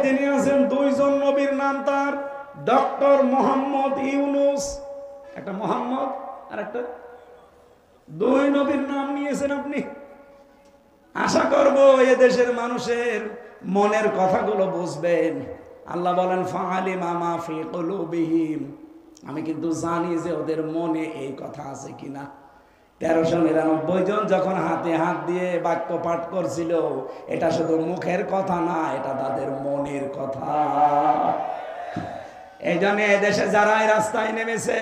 যিনি আছেন, দুইজন নবীর নাম তার, ডক্টর মোহাম্মদ ইউনুস, একটা মোহাম্মদ আর একটা, দুই নবীর নাম নিয়েছেন আপনি। আশা করব এ দেশের মানুষের মনের কথাগুলো বুঝবেন। আল্লাহ বলেন ফাআলিমা মা ফি কুলুবিহিম, আমি কিন্তু জানি যে ওদের মনে এই কথা আছে কিনা। 1399 জন যখন হাতে হাত দিয়ে বাক্য পাঠ করছিল, এটা শুধু মুখের কথা না, এটা তাদের মনের কথা। এই জন্য এদেশে যারা এই রাস্তায় নেমেছে,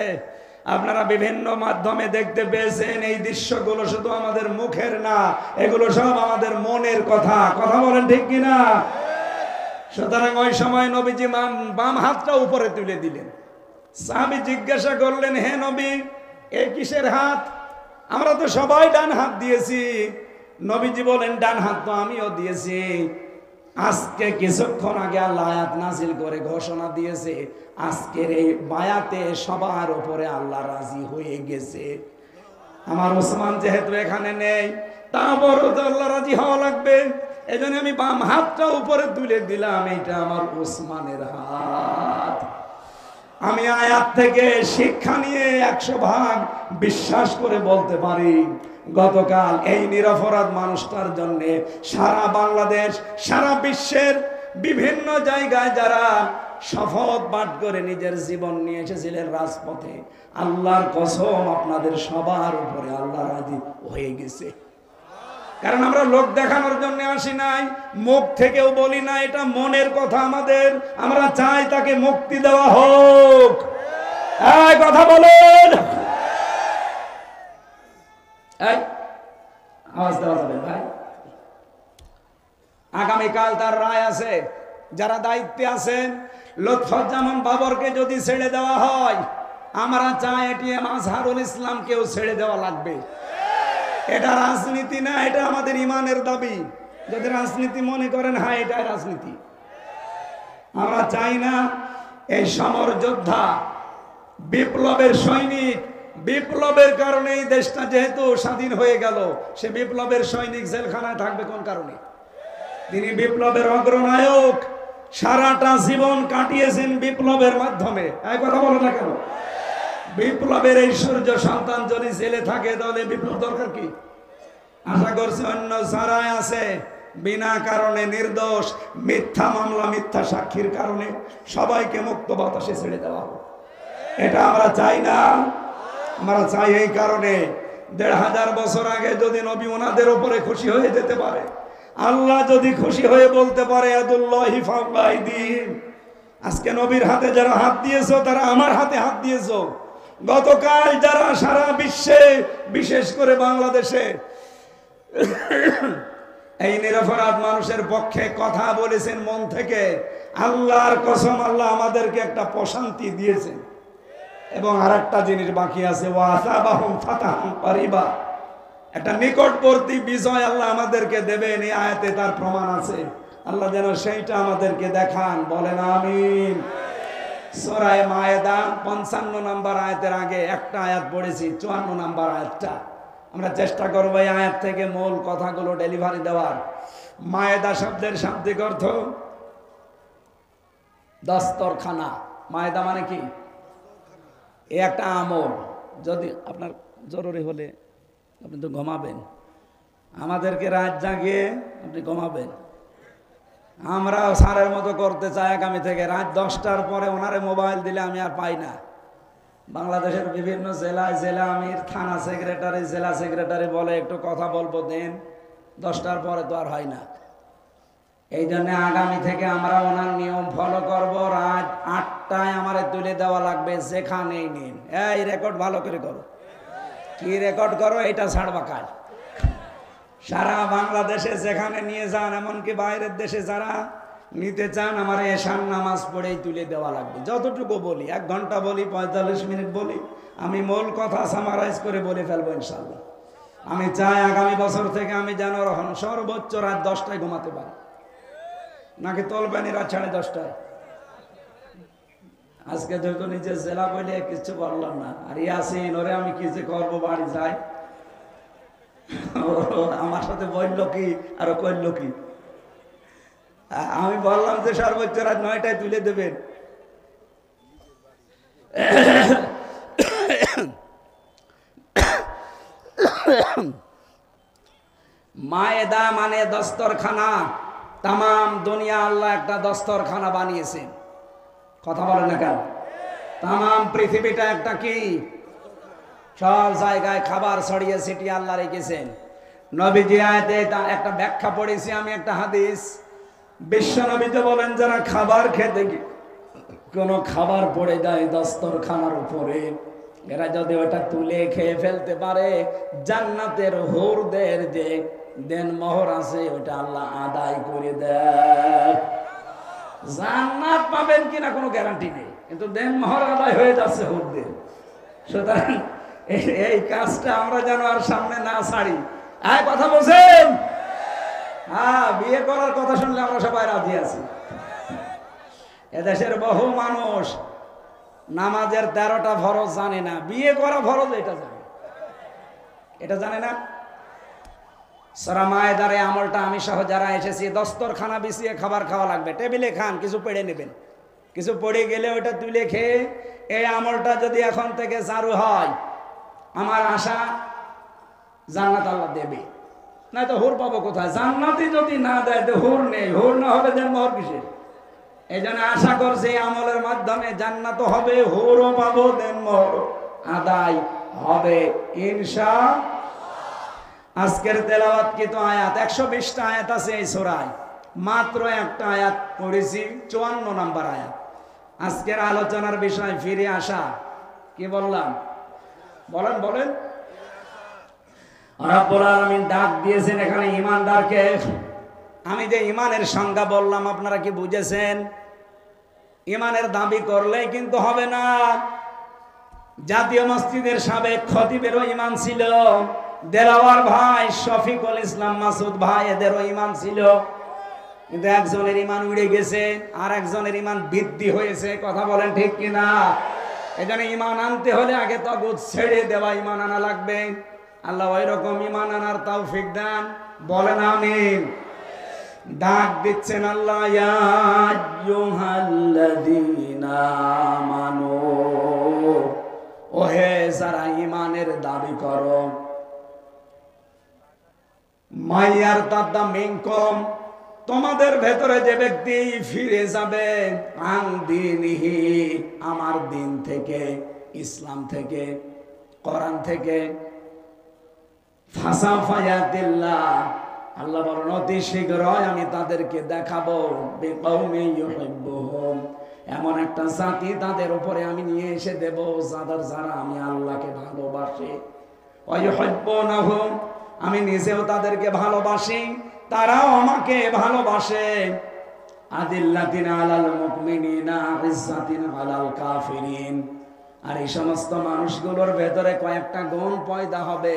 আপনারা বিভিন্ন মাধ্যমে দেখতে পেয়েছেন, এই দৃশ্যগুলো শুধু আমাদের মুখের না, এগুলো সব আমাদের মনের কথা। কথা বলেন ঠিক কিনা? সুতরাং ওই সময় নবীজি বাম হাতটা উপরে তুলে দিলেন। সাহাবী জিজ্ঞাসা করলেন, হে নবী, এই কিসের হাত? আমরা তো সবাই ডান হাত দিয়েছি। নবীজি বলেন, ডান হাত তো আমিও দিয়েছি। আজকে কিছুক্ষণ আগে আল্লাহ আয়াত নাজিল করে ঘোষণা দিয়েছে, আজকের এই বায়াতে সবার উপরে আল্লাহ রাজি হয়ে গেছে। আমার ওসমান যেহেতু এখানে নেই, তা বড় তো আল্লাহ রাজি হওয়া লাগবে। এই জন্য আমি বাম হাতটা উপরে তুলে দিলাম, এইটা আমার ওসমানের হাত। আমি আয়াত থেকে শিক্ষা নিয়ে 100% বিশ্বাস করে বলতে পারি, গতকাল এই নিরপরাধ মানুষটার জন্য সারা বাংলাদেশ, সারা বিশ্বের বিভিন্ন জায়গায় যারা শপথ পাঠ করে নিজের জীবন নিয়ে এসেছিলেন রাজপথে, আল্লাহর কসম আপনাদের সবার উপরে আল্লাহ রাজি হয়ে গেছে। কারণ আমরা লোক দেখানোর জন্য আসি নাই, মুখ থেকেও বলি না, এটা মনের কথা আমাদের। আমরা চাই তাকে মুক্তি দেওয়া হোক। এই কথা বলেন, এই আওয়াজ দেওয়া যাবে ভাই। আগামীকাল তার রায় আছে। যারা দায়িত্বে আছেন, লুৎফুজ্জামান বাবরকে যদি ছেড়ে দেওয়া হয়, আমরা চাই এটিএম আজহারুল ইসলামকেও ছেড়ে দেওয়া লাগবে। এটা রাজনীতি না, এটা আমাদের ইমানের দাবি। যদি রাজনীতি মনে করেন, হ্যাঁ এটাই রাজনীতি। আমরা চাই না এই সমর যোদ্ধা, বিপ্লবের সৈনিক, বিপ্লবের কারণে এই দেশটা যেহেতু স্বাধীন হয়ে গেল, সে বিপ্লবের সৈনিক জেলখানায় থাকবে কোন কারণে? তিনি বিপ্লবের অগ্রনায়ক, সারাটা জীবন কাটিয়েছেন বিপ্লবের মাধ্যমে। এই কথা বলো না কেন? বিপ্লবের এই সূর্য সন্তান যদি জেলে থাকে, তাহলে বিপ্লব দরকার কি? আশা করছি অন্য যারাই আছে বিনা কারণে নির্দোষ, মিথ্যা মামলা, মিথ্যা সাক্ষীর কারণে সবাইকে মুক্ত বাতাসে ছেড়ে দেওয়া হবে। এটা আমরা চাই না। আমরা চাই এই কারণে, 1500 বছর আগে যদি নবী ওনাদের উপরে খুশি হয়ে যেতে পারে, আল্লাহ যদি খুশি হয়ে বলতে পারে ইয়াদুল্লাহি ফাওকা আইদিহিম, আজকে নবীর হাতে যারা হাত দিয়েছো, তারা আমার হাতে হাত দিয়েছো। গতকাল যারা সারা বিশ্বে, বিশেষ করে বাংলাদেশে এই নিরপরাধ মানুষের পক্ষে কথা বলেছেন মন থেকে, আল্লাহর কসম, আল্লাহ আমাদেরকে একটা প্রশান্তি দিয়েছেন। এবং আরেকটা জিনিস বাকি আছে, ওয়াসাবাহুম ফাতাহান কারিবা, একটা নিকটবর্তী বিজয় আল্লাহ আমাদেরকে দেবেন। এই আয়াতে তার প্রমাণ আছে। আল্লাহ যেন সেইটা আমাদেরকে দেখান, বলেন আমিন। সূরা মায়েদা 55 নম্বর আয়াতের আগে একটা আয়াত পড়েছি, 54 নম্বর আয়াতটা। আমরা চেষ্টা করবো এই আয়াত থেকে মূল কথাগুলো ডেলিভারি দেওয়ার। মায়েদা শব্দের শাব্দিক অর্থ দস্তরখানা। মায়েদা মানে কি? এ একটা আমল। যদি আপনার জরুরি হলে আপনি তো ঘুমাবেন, আমাদেরকে রাত জাগিয়ে আপনি ঘুমাবেন। আমরা সারের মতো করতে চাই আগামী থেকে, রাত 10টার পরে ওনারে মোবাইল দিলে আমি আর পাই না। বাংলাদেশের বিভিন্ন জেলায় জেলা আমির, থানা সেক্রেটারি, জেলা সেক্রেটারি বলে একটু কথা বলবো দেন, 10টার পরে তো আর হয় না। এই জন্য আগামী থেকে আমরা ওনার নিয়ম ফলো করব। রাত 8টায় আমারে তুলে দেওয়া লাগবে, যেখানেই নিন। এই রেকর্ড ভালো করে করো। কি রেকর্ড করো? এটা ছাড়বা কাজ। সারা বাংলাদেশে যেখানে নিয়ে যান, এমনকি বাইরের দেশে যারা নিতে চান, আমার এশার নামাজ পড়েই তুলে দেওয়া লাগবে। যতটুকু বলি, 1 ঘন্টা বলি, 45 মিনিট বলি, আমি মূল কথা সামারাইজ করে বলে ফেলবো ইনশাল্লাহ। আমি চাই আগামী বছর থেকে আমি যেন সর্বোচ্চ রাত 10টায় ঘুমাতে পারি। নাকি তলবানি রাত 10:30টায়? আজকে যেহেতু নিজের জেলা বলে কিছু বললাম না। আর ইয়াসিন, ওরে আমি কি যে করবো, বাড়ি যাই, আমার সাথে বলল কি আর কইল কি। আমি বললাম যে সর্বোচ্চ রাত 9টায় তুলে দেবেন। মায়েদা মানে দস্তরখানা। তামাম দুনিয়া আল্লাহ একটা দস্তরখানা বানিয়েছেন। কথা বলেন না কেন? তামাম পৃথিবীটা একটা কি, সব জায়গায় খাবার ছড়িয়ে ছিটিয়ে আল্লাহ রেখেছেন। নবীজি আয়াতে একটা ব্যাখ্যা পড়েছি আমি, একটা হাদিস। বিশ্ব নবীজি বলেন, যারা খাবার খেতে কোনো খাবার পড়ে যায় দস্তরখানার উপরে, এরা যদি ওটা তুলে খেয়ে ফেলতে পারে, জান্নাতের হুরদের যে দেনমোহর আছে ওটা আল্লাহ আদায় করে দেয়। জান্নাত পাবেন কিনা কোনো গ্যারান্টি নেই, কিন্তু দেনমোহর আদায় হয়ে যাচ্ছে হুরদের। সুতরাং এই কাজটা আমরা যেন আর সামনে না ছাড়ি। কথা বলছেন? হ্যাঁ, বিয়ে করার কথা শুনলে আমরা সবাই রাজি আছি। এদেশের বহু মানুষ নামাজের 13টা ফরজ জানে না, বিয়ে করা ফরজ এটা জানে। এটা জানে না। সূরা মায়েদার এই আমলটা আমি সহ যারা এসেছি, দস্তরখানা বিছিয়ে খাবার খাওয়া লাগবে, টেবিলে খান, কিছু পেড়ে নেবেন, কিছু পড়ে গেলে ওটা তুলে খেয়ে, এই আমলটা যদি এখন থেকে চালু হয়, আমার আশা জান্নাত আল্লাহ দেবে। না তো হুর পাবো কোথায়? জান্নাতই যদি না দেয় তো হুর নেই, হুর না হবে দেন মোহর কিসের? এই জন্য আশা করছি আমলের মাধ্যমে জান্নাত হবে, হুরও পাবো, দেন মোহর আদায় হবে ইনশাআল্লাহ। আজকের তেলাওয়াত কিন্তু আয়াত 120টা আয়াত আছে এই সূরায়, মাত্র একটা আয়াত পড়েছি, 54 নম্বর আয়াত। আজকের আলোচনার বিষয় ফিরে আসা। কি বললাম? বলেন বলেন। রব্বুল আলামিন ডাক দিয়েছেন এখানে ঈমানদারকে। আমি যে ঈমানের সংজ্ঞা বললাম আপনারা কি বুঝেছেন? ঈমানের দাবি করলেই কিন্তু হবে না। জাতীয় মসজিদের সাবেক খতিবেরও ঈমান ছিল, দেলাওয়ার ভাই শফিকুল ইসলাম মাসুদ ভাই এদেরও ঈমান ছিল, কিন্তু একজনের ঈমান উড়ে গেছে আর একজনের ঈমান বৃদ্ধি হয়েছে। কথা বলেন ঠিক কিনা? এজন্য ঈমান আনতে হলে আগে তাগুত ছেড়ে দেওয়া ঈমান আনা লাগবে। আল্লাহ ওই রকম ঈমান আনার তৌফিক দান। বলেন আমিন। ডাক দিচ্ছেন আল্লাহ, ইয়া আইয়ুহাল্লাযীনা আমানু, ওহে যারা ঈমানের দাবি করো, মাইয়ারতাদ্দা মিনকুম, তোমাদের ভেতরে যে ব্যক্তি ফিরে যাবে, আন দীনিহি, আমার দিন থেকে, ইসলাম থেকে, কোরআন থেকে, ফাসাউফা ইয়াতিল্লাহ, আল্লাহ বলেন অতি শীঘ্রই আমি তাদেরকে দেখাবো, বিকৌমি ইউহিব্বুহুম, এমন একটা জাতি তাদের উপরে আমি নিয়ে এসে দেব যারা আমি আল্লাহকে ভালোবাসি, ওয়া ইউহিব্বুনাহুম, আমি নিজেও তাদেরকে ভালোবাসি, তারাও আমাকে ভালোবাসে। আদিল্লাতিন আলাল মুমিনিনা ইজ্জাতিন আলাল কাফিরিন। আর এই সমস্ত মানুষগুলোর ভেতরে কয়েকটা গুণ পয়দা হবে।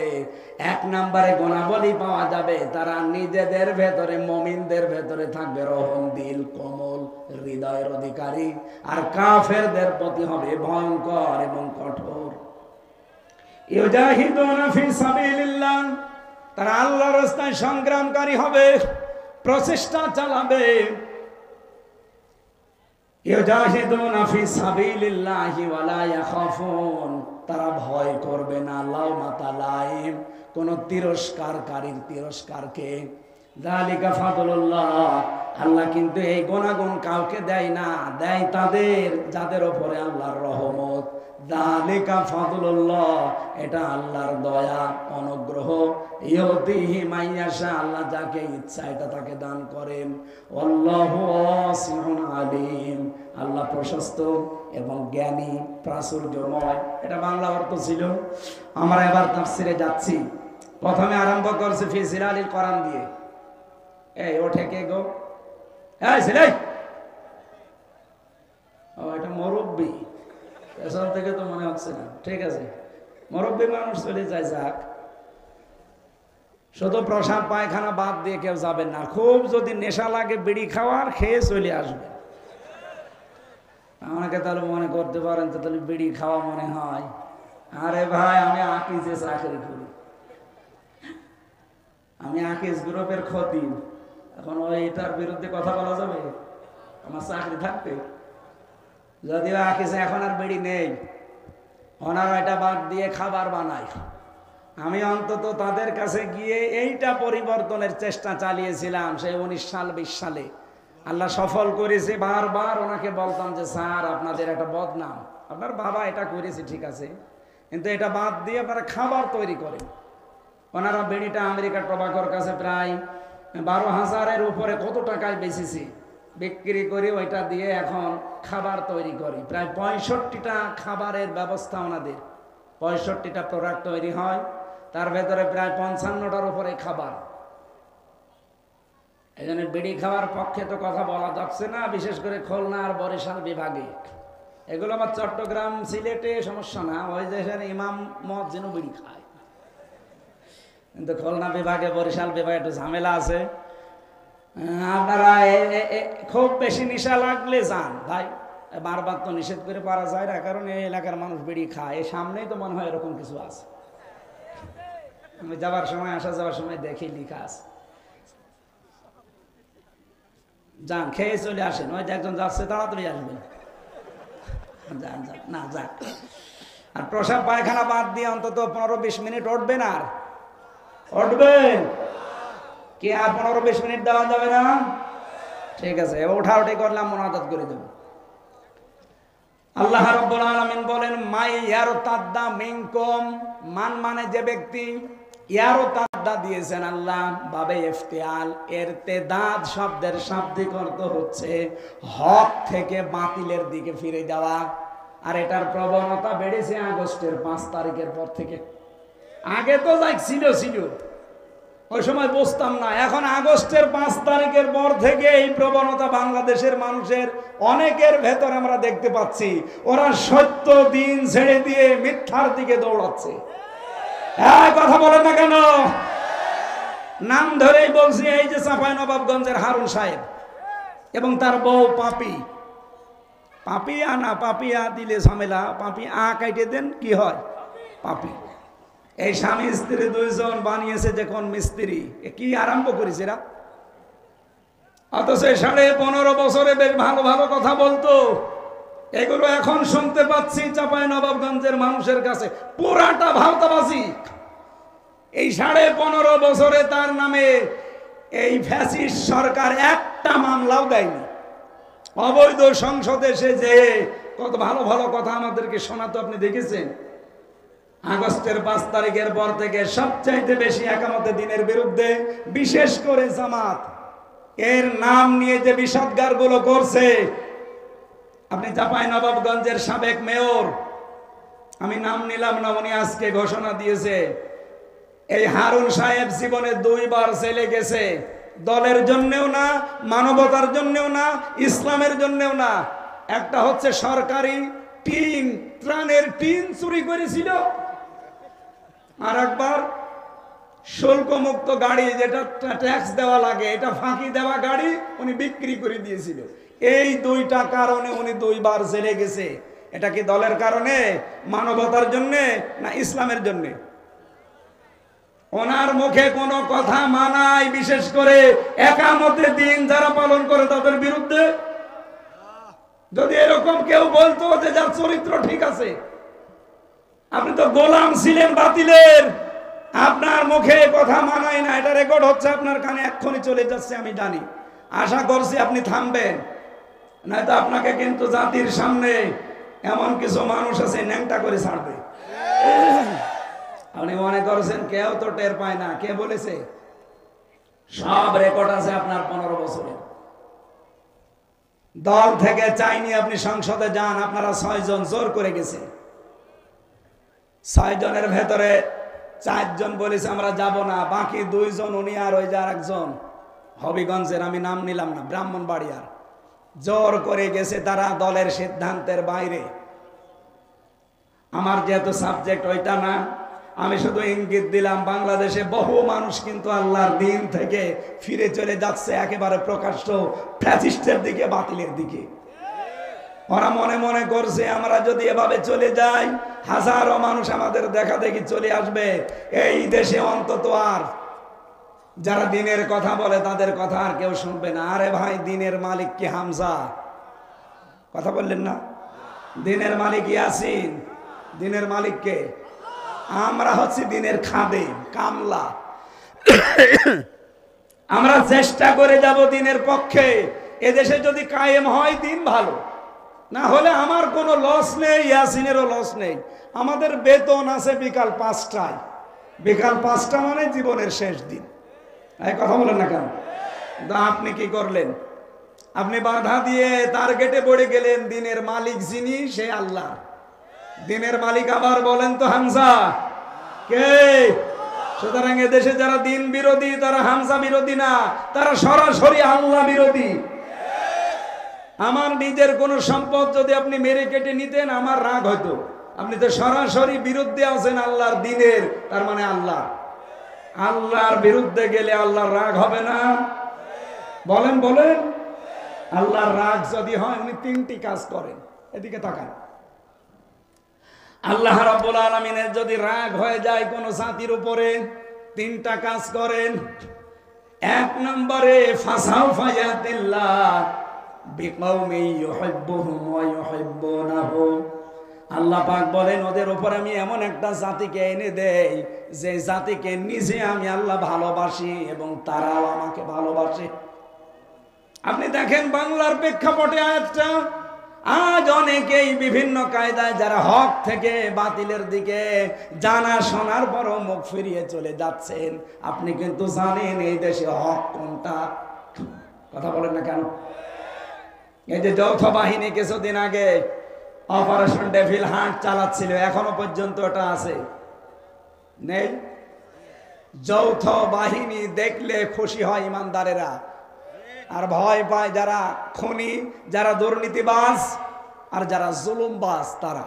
এক নম্বরে গুণাবলী পাওয়া যাবে, তারা নিজেদের ভেতরে, মুমিনদের ভেতরে থাকবে রহম দিল, কোমল হৃদয়ের অধিকারী, আর কাফেরদের প্রতি হবে ভয়ঙ্কর এবং কঠোর। ইউজাহিদুনা ফি সাবিলিল্লাহ, তারা আল্লাহর রাস্তায় সংগ্রামকারী হবে, প্রচেষ্টা চালাবে। ইউজাহিদুনা ফি সাবিলিল্লাহি ওয়া লা ইয়াখাফুন, তারা ভয় করবে না লাউমাতা লাইম, কোন তিরস্কারকারীর তিরস্কারকে। যালিকা ফাদলুল্লাহ, আল্লাহ কিন্তু এই গুণাগুণ কাউকে দেয় না, দেয় তাদের যাদের উপরে আল্লাহর রহমত। যালিকা ফাদলুল্লাহ, এটা আল্লাহর দয়া অনুগ্রহ। ইউতিহি মাইয়াশা, আল্লাহ যাকে ইচ্ছা এটা তাকে দান করেন। আল্লাহু ওয়াসিউন আলিম, আল্লাহ প্রশস্ত এবং জ্ঞানী, প্রাচুর্যময়। এটা বাংলা অর্থ ছিল। আমরা এবার তাফসিরে যাচ্ছি। প্রথমে আরম্ভ করছে ফি জিলালিল কোরআন দিয়ে। এই ওঠে কে গো? এই ছেলে, ও এটা মুরব্বি, পেছন থেকে তো মনে হচ্ছে না। ঠিক আছে, মুরব্বি মানুষ চলে যায়, যাক। শুধু প্রসাদ পায়খানা বাদ দিয়ে কেউ যাবেন না। খুব যদি নেশা লাগে বিড়ি খাওয়ার, খেয়ে চলে আসবেন। আমাকে তাহলে মনে করতে পারেন তো তাহলে বিড়ি খাওয়া মনে হয়। আরে ভাই, আমি আকিজে চাকরি করি, আমি আকিজ গ্রুপের খতিব। এখন ওইটার বিরুদ্ধে কথা বলা যাবে? আমার চাকরি থাকবে। যদিও আকিছে এখন আর বিড়ি নেই, ওনারা এটা বাদ দিয়ে খাবার বানায়। আমি অন্তত তাদের কাছে গিয়ে এইটা পরিবর্তনের চেষ্টা চালিয়েছিলাম সেই 19 সাল 20 সালে। আল্লাহ সফল করেছে। বারবার ওনাকে বলতাম যে স্যার আপনাদের একটা বদনাম, আপনার বাবা এটা করেছে ঠিক আছে, কিন্তু এটা বাদ দিয়ে আপনারা খাবার তৈরি করেন। ওনারা বিড়িটা আমেরিকার টোবাকোর কাছে প্রায় 12,000-এর উপরে কত টাকায় বেচেছি, বিক্রি করি ওইটা দিয়ে এখন খাবার তৈরি করি। প্রায় 65টা খাবারের ব্যবস্থা ওনাদের, 65টা প্রোডাক্ট তৈরি হয়, তার ভেতরে প্রায় 55টার উপরে খাবার। এই জন্য বিড়ি খাওয়ার পক্ষে তো কথা বলা যাচ্ছে না, বিশেষ করে খুলনা আর বরিশাল বিভাগে। এগুলো আবার চট্টগ্রাম সিলেটে সমস্যা না, ওই দেশের ইমাম মুয়াজ্জিন বিড়ি খায়, কিন্তু খুলনা বিভাগে বরিশাল বিভাগে একটু ঝামেলা আছে। আপনারা খুব বেশি নেশা লাগলে যান ভাই, বারবার তো নিষেধ করে পারা যায় না, কারণ এই এলাকার মানুষ বিড়ি খায়। এই সামনেই তো মনে হয় এরকম কিছু আছে, আমি যাবার সময় আসা যাওয়ার সময় দেখি লেখা আছে। যান, খেয়ে চলে আসেন, ওই যে একজন যাচ্ছে তাড়াতাড়ি আসবেন। যান যান, না যান। আর প্রসাব পায়খানা বাদ দিয়ে অন্তত 15-20 মিনিট উঠবেন। আর উঠবেন কি? আর 15-20 মিনিট দেওয়া যাবে না? ঠিক আছে, ওঠা উঠি করলাম, মুনাজাত করে দেব। আল্লাহ রাব্বুল আলামিন বলেন মাই ইয়ারতাদ্দা মিনকুম, মান মানে যে ব্যক্তি, ইয়ারতাদ্দা দিয়েছেন আল্লাহ বাবে ইফতিয়াল, ইরতিদাদ শব্দের শাব্দিক অর্থ হচ্ছে হক থেকে বাতিলের দিকে ফিরে যাওয়া। আর এটার প্রবণতা বেড়েছে আগস্টের 5 তারিখের পর থেকে। আগে তো যাই ছিল ওই সময় বুঝতাম না, এখন আগস্টের 5 তারিখের পর থেকে এই প্রবণতা বাংলাদেশের মানুষের অনেকের ভেতর আমরা দেখতে পাচ্ছি। ওরা সত্য দিন ছেড়ে দিয়ে মিথ্যার দিকে দৌড়াচ্ছে। কথা বলেন না কেন? নাম ধরেই বলছি, এই যে চাঁপাইনবাবগঞ্জের হারুন সাহেব এবং তার বউ পাপি। পাপিয়া না, পাপিয়া দিলে ঝামেলা, পাপি আ কাইটে দেন কি হয়? পাপি। এই স্বামী স্ত্রী দুইজন বানিয়েছে যে কোন মিস্ত্রি, কি আরম্ভ করেছে এরা। অথচ 15.5 বছরে বেশ ভালো ভালো কথা বলতো, এগুলো এখন শুনতে পাচ্ছি চাঁপাইনবাবগঞ্জের মানুষের কাছে পুরাটা ভাওতাবাজি। এই 15.5 বছরে তার নামে এই ফ্যাসিস্ট সরকার একটা মামলাও দেয়নি। অবৈধ সংসদে এসে যে কত ভালো ভালো কথা আমাদেরকে শোনাতো, আপনি দেখেছেন? আগস্টের 5 তারিখের পর থেকে সবচাইতে বেশি একামতে দিনের বিরুদ্ধে, বিশেষ করে জামাত এর নাম নিয়ে যে বিষাদগার গুলো করছে। আপনি চাঁপাইনবাবগঞ্জের সাবেক মেয়র, আমি নাম নিলাম না, উনি আজকে ঘোষণা দিয়েছে এই হারুন সাহেব জীবনে 2 বার জেলে গেছে। দলের জন্যও না, মানবতার জন্যও না, ইসলামের জন্যও না। একটা হচ্ছে সরকারি টিন, ত্রাণের টিন চুরি করেছিল, আর একবার শুল্ক মুক্ত গাড়ি, যেটা ট্যাক্স দেওয়া লাগে, এটা ফাঁকি দেওয়া গাড়ি উনি বিক্রি করে দিয়েছিল। এই 2টা কারণে উনি 2 বার জেলে গেছে। এটা কি দলের কারণে, মানবতার জন্যে, না ইসলামের জন্যে? ওনার মুখে কোনো কথা মানায়, বিশেষ করে একামতে দিন যারা পালন করে তাদের বিরুদ্ধে। যদি এরকম কেউ বলতো যে যার চরিত্র ঠিক আছে, আপনি তো গোলাম ছিলেন বাতিলের, আপনার মুখে কথা মানায় না, এটা রেকর্ড হচ্ছে আপনার কানে, এক্ষুনি চলে যাচ্ছে আমি জানি। আশা করছি আপনি থামবেন, নয়তো আপনাকে কিন্তু জাতির সামনে এমন কিছু মানুষ আছে ন্যাংটা করে ছাড়বে। আপনি মনে করছেন কেউ তো টের পায় না? কে বলেছে? সব রেকর্ড আছে আপনার 15 বছরের। দল থেকে চাইনি আপনি সংসদে যান, আপনারা 6 জন জোর করে গেছে। 6 জনের ভেতরে 4 জন বলেছে আমরা যাব না, বাকি 2 জন, উনি আর ওই যে আরেকজন হবিগঞ্জের, আমি নাম নিলাম না, ব্রাহ্মণবাড়িয়ার, জোর করে গেছে তারা দলের সিদ্ধান্তের বাইরে। আমার যেহেতু সাবজেক্ট ওইটা না, আমি শুধু ইঙ্গিত দিলাম বাংলাদেশে বহু মানুষ কিন্তু আল্লাহর দিন থেকে ফিরে চলে যাচ্ছে একেবারে প্রকাশ্য ফ্যাসিস্টের দিকে, বাতিলের দিকে। ওরা মনে মনে করছে আমরা যদি এভাবে চলে যাই, হাজারো মানুষ আমাদের দেখা দেখি চলে আসবে, এই দেশে অন্তত আর যারা দিনের কথা বলে তাদের কথা আর কেউ শুনবে না। আরে ভাই, দিনের মালিক কি হামজা? কথা বললেন না? দিনের মালিক ইয়াসিন। দিনের মালিককে আমরা হচ্ছে দিনের খাদেম, কামলা। আমরা চেষ্টা করে যাব দিনের পক্ষে। এদেশে যদি কায়েম হয় দিন, ভালো। না হলে আমার কোনো লস নেই, ইয়াসিনেরও লস নেই। আমাদের বেতন আছে বিকাল 5টায়। বিকাল 5টা মানে জীবনের শেষ দিন। এই কথা বলেন না কেন? আপনি কি করলেন? আপনি বাধা দিয়ে টার্গেটে পড়ে গেলেন। দিনের মালিক যিনি, সে আল্লাহ। দিনের মালিক আবার বলেন তো হামজা কে? সুতরাং এদেশে যারা দিন বিরোধী তারা হামজা বিরোধী না, তারা সরাসরি আল্লাহ বিরোধী। আমার নিজের কোন সম্পদ যদি আপনি মেরে কেটে নিতেন, আমার রাগ হতো। আপনি তো সরাসরি বিরুদ্ধে আছেন আল্লাহর দিনের, তার মানে আল্লাহ। আল্লাহর বিরুদ্ধে গেলে আল্লাহর রাগ হবে না? বলেন বলেন। আল্লাহর রাগ যদি হয়, উনি 3টি কাজ করেন। এদিকে তাকান। আল্লাহ রাব্বুল আলামিনের যদি রাগ হয়ে যায় কোন জাতির উপরে, 3টা কাজ করেন। 1 নম্বরে ফাসাউফা ইয়াতিল্লাহ বিকওমি ইউহিব্বুহুম ওয়া ইউহিব্বুনাহু। আল্লাহ পাক বলেন, ওদের উপর আমি এমন একটা জাতিকে এনে দেই যে জাতিকে নিজে আমি আল্লাহ ভালোবাসি এবং তারাও আমাকে ভালোবাসে। আপনি দেখেন বাংলার প্রেক্ষাপটে আয়াতটা, আজ অনেকেই বিভিন্ন কায়দায় যারা হক থেকে বাতিলের দিকে জানা শোনার পরও মুখ ফিরিয়ে চলে যাচ্ছেন। আপনি কিন্তু জানেন এই দেশে হক কোনটা? কথা বলেন না কেন? এই যে যৌথ বাহিনী কিছুদিন আগে অপারেশন ডেভিল হান্ট চালাচ্ছিল, এখনো পর্যন্ত ওটা আছে নেই? যৌথ বাহিনী দেখলে খুশি হয় ইমানদারেরা, আর ভয় পায় যারা খুনি, যারা দুর্নীতিবাজ, আর যারা জুলুমবাজ তারা।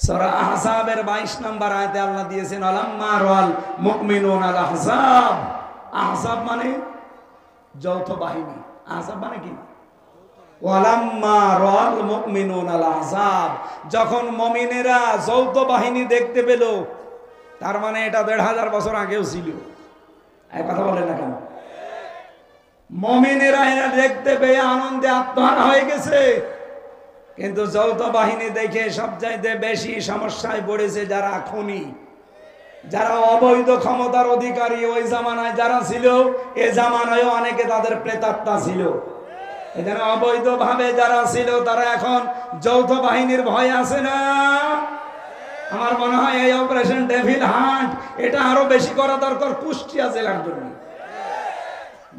সূরা আহজাবের 22 নম্বর আয়াতে আল্লাহ দিয়েছেন, আলাম্মা রাল মুমিনুন আল আহজাব। আহজাব মানে যৌথ বাহিনী। আহজাব মানে কি? ওয়ালাম্মা রাল মুমিনুন আল আহজাব। যখন মুমিনেরা যৌথ বাহিনী দেখতে পেল, তার মানে এটা 1500 বছর আগেও ছিল। এই কথা বলেন না কেন? মুমিনেরা এরা দেখতে পেয়ে আনন্দে আত্মহারা হয়ে গেছে। কিন্তু যৌথ বাহিনী দেখে সবচাইতে বেশি সমস্যায় পড়েছে যারা খুনি, যারা অবৈধ ক্ষমতার অধিকারী। ওই জামানায় যারা ছিল, এ জামানায়ও অনেকে তাদের প্রেতাত্মা ছিল। এখানে অবৈধভাবে যারা ছিল তারা এখন যৌথ বাহিনীর ভয় আছে না? আমার মনে হয় এই অপারেশন ডেভিল হান্ট এটা আরো বেশি করা দরকার কুষ্টিয়া জেলার জন্য।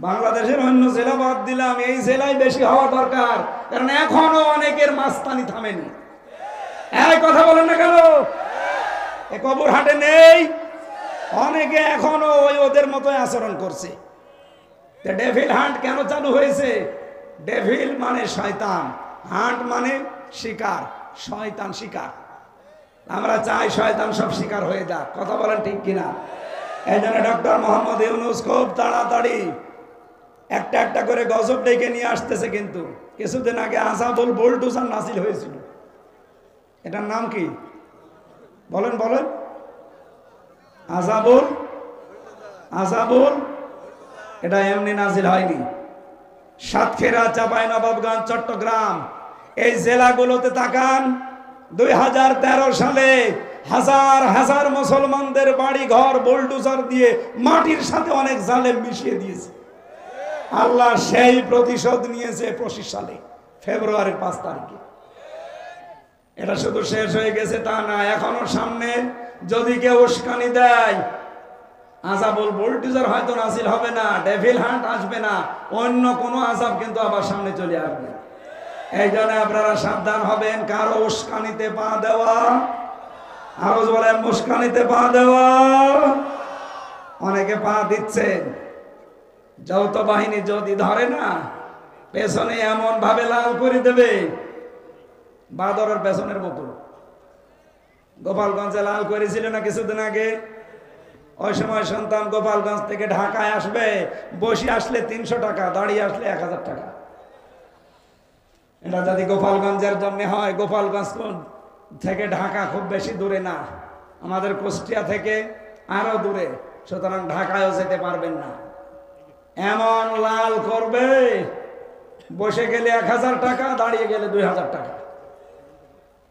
বাংলাদেশের অন্য জেলা বাদ দিলাম, এই জেলায় বেশি হওয়া দরকার, কারণ এখনো অনেকের মাস্তানি থামেনি। এই কথা বলেন না কেন? এ কবর হাটে নেই, অনেকে এখনো ওই ওদের মতোই আচরণ করছে। ডেভিল হান্ট কেন চালু হয়েছে? ডেভিল মানে শয়তান, হান্ট মানে শিকার, শয়তান শিকার। আমরা চাই শয়তান সব শিকার হয়ে যাক। কথা বলেন ঠিক কিনা? এই জন্য ডক্টর মোহাম্মদ ইউনূস খুব তাড়াতাড়ি একটা একটা করে গজব ডেকে নিয়ে আসতেছে। কিন্তু কিছুদিন আগে আসাবুল বুলডোজার নাজিল হয়েছিল। এটার নাম কি বলেন বলেন? আসাবুল এটা এমনি নাজিল হয়নি। সাতক্ষীরা, চাঁপাইনবাবগঞ্জ, চট্টগ্রাম এই জেলাগুলোতে তাকান। 2013 সালে হাজার হাজার মুসলমানদের বাড়ি ঘর বুলডোজার দিয়ে মাটির সাথে অনেক জালেম মিশিয়ে দিয়েছে। আল্লাহ সেই প্রতিশোধ নিয়েছে 25 সালে ফেব্রুয়ারির 5 তারিখে। এটা শুধু শেষ হয়ে গেছে তা না, এখনো সামনে যদি কেউ উস্কানি দেয়, আযাবুল বুলডোজার হয়তো নাজিল হবে না, ডেভিল হান্ট আসবে না, অন্য কোনো আযাব কিন্তু আবার সামনে চলে আসবে। এই জন্য আপনারা সাবধান হবেন। কারো উস্কানিতে পা দেওয়া, আরো বলেন উস্কানিতে পা দেওয়া। অনেকে পা দিচ্ছেন। যৌথ বাহিনী যদি ধরে না, পেছনে এমন ভাবে লাল করে দেবে, বাদরের পেছনের মতো। গোপালগঞ্জে লাল করেছিল না কিছুদিন আগে? ওই সময় সন্তান গোপালগঞ্জ থেকে ঢাকায় আসবে, বসে আসলে 300 টাকা, দাঁড়িয়ে আসলে 1000 টাকা। এটা যদি গোপালগঞ্জের জন্য হয়, গোপালগঞ্জ থেকে ঢাকা খুব বেশি দূরে না, আমাদের কুষ্টিয়া থেকে আরো দূরে। সুতরাং ঢাকায়ও যেতে পারবেন না। এমন লাল করবে, বসে গেলে 1000 টাকা, দাঁড়িয়ে গেলে 2000 টাকা।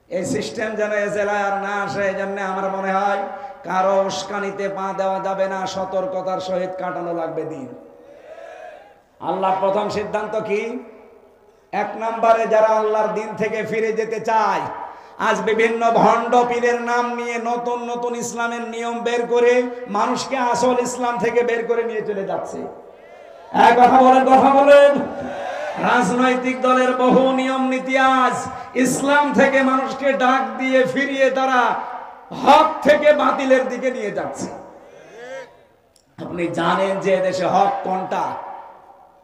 এই সিস্টেম যেন এ জেলায় আর না আসে। এই জন্য আমার মনে হয় কারো উস্কানিতে পা দেওয়া যাবে না, সতর্কতার সহিত কাটানো লাগবে দিন। আল্লাহর প্রথম সিদ্ধান্ত কি? 1 নম্বরে যারা আল্লাহর দিন থেকে ফিরে যেতে চায়, আজ বিভিন্ন ভণ্ড পীরের নাম নিয়ে নতুন নতুন ইসলামের নিয়ম বের করে মানুষকে আসল ইসলাম থেকে বের করে নিয়ে চলে যাচ্ছে। কথা বলেন। রাজনৈতিক দলের বহু নিয়ম নীতি আজ ইসলাম থেকে মানুষকে ডাক দিয়ে ফিরিয়ে তারা হক থেকে বাতিলের দিকে নিয়ে যাচ্ছে। আপনি জানেন যে দেশে হক কোনটা?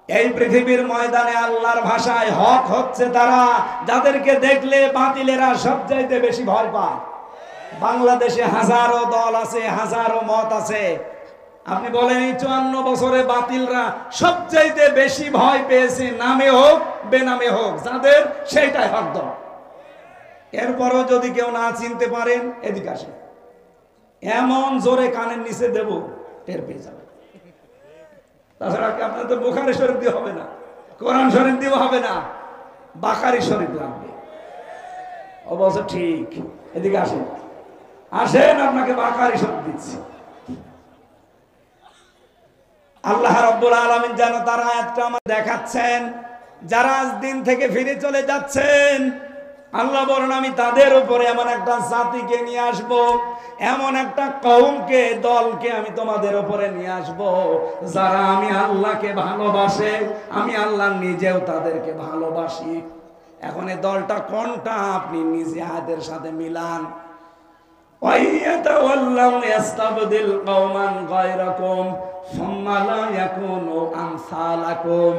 এই পৃথিবীর ময়দানে আল্লাহর ভাষায় হক হচ্ছে তারা যাদেরকে দেখলে বাতিলেরা সবচাইতে বেশি ভয় পায়। বাংলাদেশে হাজারো দল আছে, হাজারো মত আছে। আপনি বলেন এই 54 বছরে বাতিলরা সবচাইতে বেশি ভয় পেয়েছে, নামে হোক বেনামে হোক, যাদের সেইটাই হক দল। এরপরও যদি কেউ না চিনতে পারেন, এদিকে আসে, এমন জোরে কানের নিচে দেব, টের পেয়ে যাবে। তাছাড়া আপনার তো বুখারী শরীফ দিয়ে হবে না, কোরআন শরীফ দিয়ে হবে না, বাকারি শরীফ লাগবে। অবশ্য ঠিক, এদিকে আসেন, আপনাকে বাকারি শরীফ দিচ্ছি। আল্লাহ রাব্বুল আলামিন যেন তার আয়াতটা আমাদের দেখাচ্ছেন, যারা আজ দিন থেকে ফিরে চলে যাচ্ছেন। আল্লাহ বলেন আমি তাদের উপরে এমন একটা জাতিকে নিয়ে আসব, এমন একটা কওমকে, দলকে আমি তোমাদের উপরে নিয়ে আসব, যারা আমি আল্লাহকে ভালোবাসে, আমি আল্লাহ নিজেও তাদেরকে ভালোবাসি। এখন এই দলটা কোনটা আপনি নিজে হাতের সাথে মিলান। ইয়াস্তাবদিল কওমান গায়রাকুম সুম্মা লা ইয়াকুনু আমসালাকুম।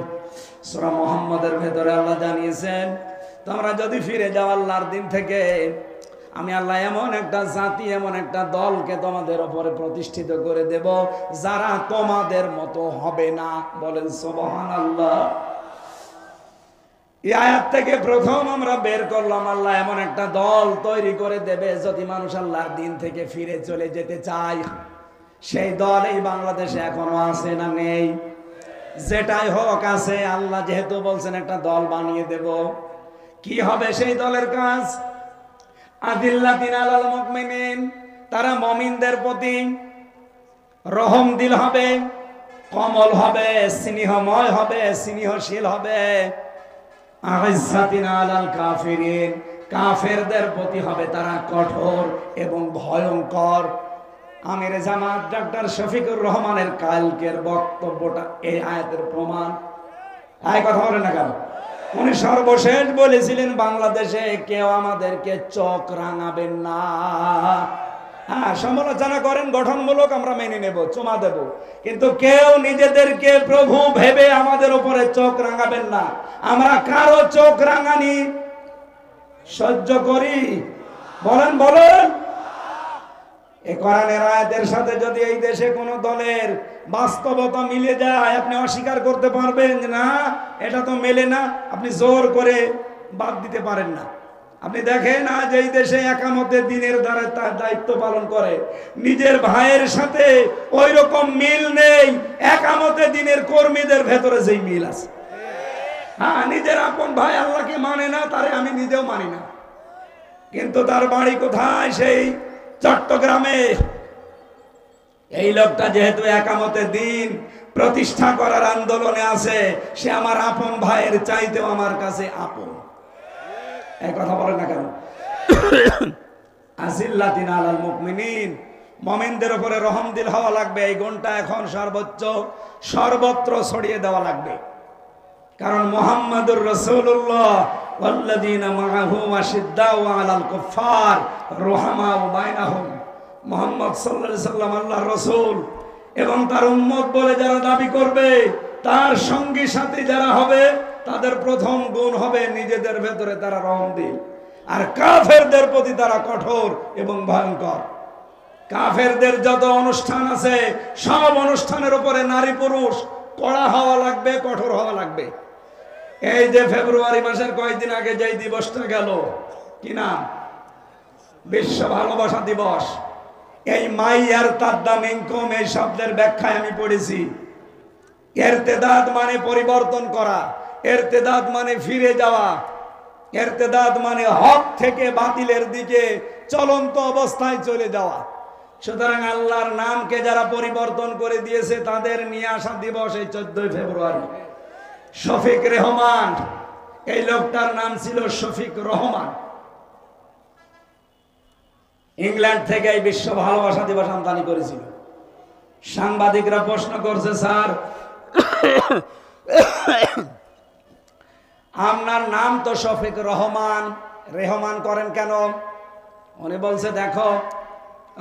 সূরা মুহাম্মাদের ভেতরে আল্লাহ জানিয়েছেন, তোমরা যদি ফিরে যাও আল্লাহর দিন থেকে, আমি আল্লাহ এমন একটা জাতি, এমন একটা দলকে তোমাদের উপরে প্রতিষ্ঠিত করে দেব, যারা তোমাদের মতো হবে না। বলেন সুবহানাল্লাহ। এই আয়াত থেকে প্রথম আমরা বের করলাম, আল্লাহ এমন একটা দল তৈরি করে দেবে যদি মানুষ আল্লাহর দিন থেকে ফিরে চলে যেতে চায়। সেই দল এই বাংলাদেশে এখনো আছে না নেই? যেটাই হোক আছে। আল্লাহ যেহেতু বলছেন একটা দল বানিয়ে দেব, কি হবে সেই দলের কাজ? আদিল্লাতিন আলাল মুমিনিন, তারা মুমিনদের প্রতি রহম দিল হবে, কমল হবে, স্নেহময় হবে, স্নেহশীল হবে। আইজ্জাতিন আলাল কাফিরিন, কাফেরদের প্রতি হবে তারা কঠোর এবং ভয়ঙ্কর। আমির জামাত ডক্টর শফিকুর রহমানের কালকের বক্তব্যটা এই আয়াতের প্রমাণ। এই কথা বলেন না কেন? উনি সর্বশেষ বলেছিলেন বাংলাদেশে কেউ আমাদেরকে চোখ রাঙাবেন না। হ্যাঁ, সমালোচনা করেন গঠনমূলক, আমরা মেনে নেব, চুমা দেব, কিন্তু কেউ নিজেদেরকে প্রভু ভেবে আমাদের উপরে চোখ রাঙাবেন না। আমরা কারো চোখ রাঙানি সহ্য করি? বলেন বলেন। এই কোরআনের আয়াতের সাথে যদি এই দেশে কোন দলের বাস্তবতা মিলে যায়, আপনি অস্বীকার করতে পারবেন যে না এটা তো মেলে না, আপনি জোর করে বাদ দিতে পারেন না। আপনি দেখেন আজ এই দেশে একামতে দিনের দ্বারা তার দায়িত্ব পালন করে নিজের ভাইয়ের সাথে ওই রকম মিল নেই একামতে দিনের কর্মীদের ভেতরে যেই মিল আছে। হ্যাঁ, নিজের আপন ভাই আল্লাহকে মানে না, তারে আমি নিজেও মানি না, কিন্তু তার বাড়ি কোথায়? সেই চট্টগ্রামে। এই লোকটা যেহেতু একামতে দিন প্রতিষ্ঠা করার আন্দোলনে আছে, সে আমার আপন ভাইয়ের চাইতেও আমার কাছে আপন। এই কথা বলেন না কেন? আজিল্লাতিন আলাল মুমিনিন, মুমিনদের উপরে রহম দিল হওয়া লাগবে। এই গুণটা এখন সর্বত্র ছড়িয়ে দেওয়া লাগবে। কারণ মুহাম্মাদুর রাসূলুল্লাহ ওয়াল্লাযীনা মাআহু আশিদ্দাউ আলাল কুফফার রুহামাউ বাইনাহুম, মুহাম্মদ সাল্লাল্লাহু আলাইহি সাল্লাম আল্লাহর রাসূল এবং তার উম্মত বলে যারা দাবি করবে, তার সঙ্গী সাথী যারা হবে, তাদের প্রথম গুণ হবে নিজেদের ভেতরে তারা রহমদিল, আর কাফেরদের প্রতি তারা কঠোর এবং ভয়ঙ্কর। কাফেরদের যত অনুষ্ঠান আছে সব অনুষ্ঠানের উপরে নারী পুরুষ কড়া হওয়া লাগবে, কঠোর হওয়া লাগবে। এই যে ফেব্রুয়ারি মাসের কয়েকদিন আগে যেই দিবসটা গেল, কি নাম? বিশ্ব ভালোবাসা দিবস। এই মাইয়ার তাদ্দামিনকুম এই শব্দের ব্যাখ্যায় আমি পড়েছি, ইরতিদাদ মানে পরিবর্তন করা, ইরতিদাদ মানে ফিরে যাওয়া, ইরতিদাদ মানে হক থেকে বাতিলের দিকে চলন্ত অবস্থায় চলে যাওয়া। সুতরাং আল্লাহর নামকে যারা পরিবর্তন করে দিয়েছে তাদের নিয়ে আসা দিবস এই 14 ফেব্রুয়ারি। শফিক রেহমান, এই লোকটার নাম ছিল শফিক রহমান। ইংল্যান্ড থেকে এই বিশ্ব ভালোবাসা দিবস আমদানি করেছিল। সাংবাদিকরা প্রশ্ন করছে, স্যার আপনার নাম তো শফিক রহমান, রেহমান করেন কেন? উনি বলছে, দেখো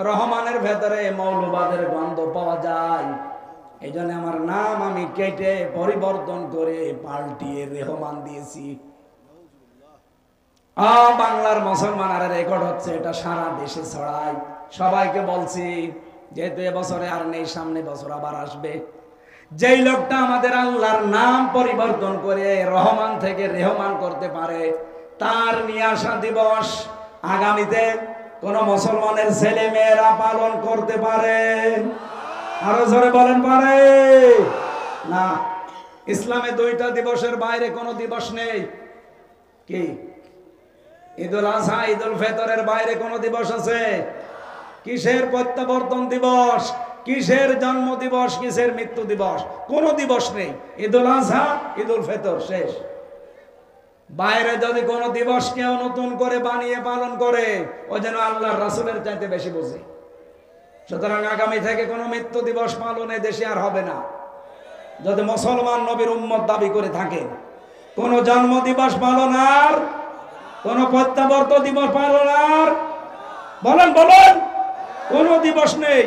রহমানের ভেতরে মৌলবাদের গন্ধ পাওয়া যায়, এই জন্য আমার নাম আমি কেটে পরিবর্তন করে পাল্টিয়ে রেহমান দিয়েছি। বাংলার মুসলমানের রেকর্ড হচ্ছে, এটা সারা দেশে ছড়াই, সবাইকে বলছি, যেহেতু এবছরে আর নেই, সামনে বছর আবার আসবে। যেই লোকটা আমাদের আল্লাহর নাম পরিবর্তন করে রহমান থেকে রেহমান করতে পারে, তার নিয়ে আসা দিবস আগামীতে কোন মুসলমানের ছেলে মেয়েরা পালন করতে পারে? আরো জোরে বলেন, পারে না? ইসলামে 2টা দিবসের বাইরে কোনো দিবস নেই। কি? ঈদুল আজহা, ঈদুল ফিতরের বাইরে কোনো দিবস আছে? কিসের প্রত্যাবর্তন দিবস, কিসের জন্ম দিবস, কিসের মৃত্যু দিবস? কোনো দিবস নেই। ঈদুল আজহা, ঈদুল ফিতর, শেষ। বাইরে যদি কোনো দিবস কেউ নতুন করে বানিয়ে পালন করে, ও যেন আল্লাহর রাসূলের চাইতে বেশি বোঝে। সুতরাং আগামী থেকে কোনো মৃত্যু দিবস পালনে দেশে আর হবে না। যদি মুসলমান নবীর উম্মত দাবি করে থাকে, কোন জন্ম দিবস পালন আর, কোন প্রত্যাবর্তন দিবস পালন আর, বলেন বলেন, কোন দিবস নেই।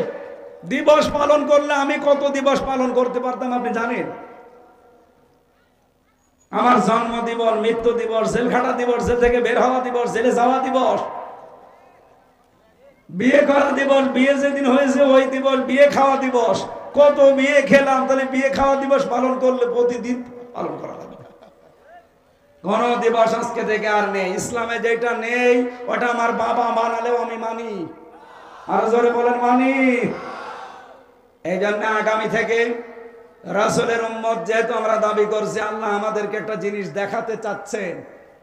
দিবস পালন করলে আমি কত দিবস পালন করতে পারতাম আপনি জানেন? আমার জন্ম দিবস, মৃত্যু দিবস, জেলখাটা দিবস, জেল থেকে বের হওয়া দিবস, জেলে যাওয়া দিবস, বিয়ে করা দিবস, বিয়ে যেদিন হয়েছে ওই দিবস, বিয়ে খাওয়া দিবস, কত বিয়ে খেলাম, তাহলে বিয়ে খাওয়া দিবস পালন করলে প্রতিদিন পালন করা লাগবে। কোন দিবস আজকে থেকে আর নেই। ইসলামে যেটা নেই ওটা আমার বাবা মানালেও আমি মানি। আর জোরে বলেন, মানি। এই জন্য আগামী থেকে রাসূলের উম্মত যেহেতু আমরা দাবি করছি, আল্লাহ আমাদেরকে একটা জিনিস দেখাতে চাচ্ছেন,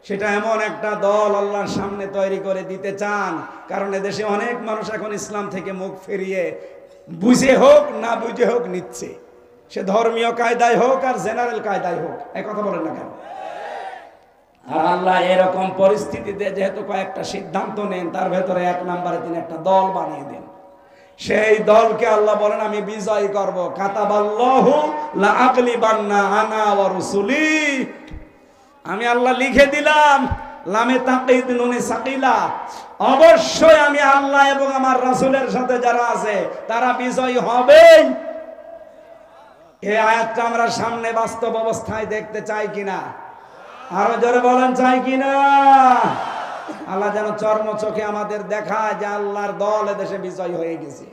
সেটা এমন একটা দল আল্লাহর সামনে তৈরি করে দিতে চান। কারণ এদেশে অনেক মানুষ এখন ইসলাম থেকে মুখ ফিরিয়ে বুঝে হোক না বুঝে হোক নিচ্ছে, সে ধর্মীয় কায়দায় হোক আর জেনারেল কায়দায় হোক। এই কথা বলেন না কেন? আর আল্লাহ এরকম পরিস্থিতিতে যেহেতু কয়েকটা সিদ্ধান্ত নেন, তার ভেতরে 1 নম্বরে তিনি একটা দল বানিয়ে দেন। সেই দলকে আল্লাহ বলেন, আমি বিজয় করব। কাতাবাল্লাহু লা আগলিবান্না আনা ওয়া রুসুলি, আমি আল্লাহ লিখে দিলাম, লামে তাকিদ নুনে সাকিলা, অবশ্যই আমি আল্লাহ এবং আমার রাসূলের সাথে যারা আছে তারা বিজয় হবেই। এই আয়াতটা আমরা সামনে বাস্তব অবস্থায় দেখতে চাই কিনা? আরো জোরে বলেন, চাই কিনা? আল্লাহ যেন চর্ম চোখে আমাদের দেখায় যে আল্লাহর দল এদেশে বিজয় হয়ে গেছে।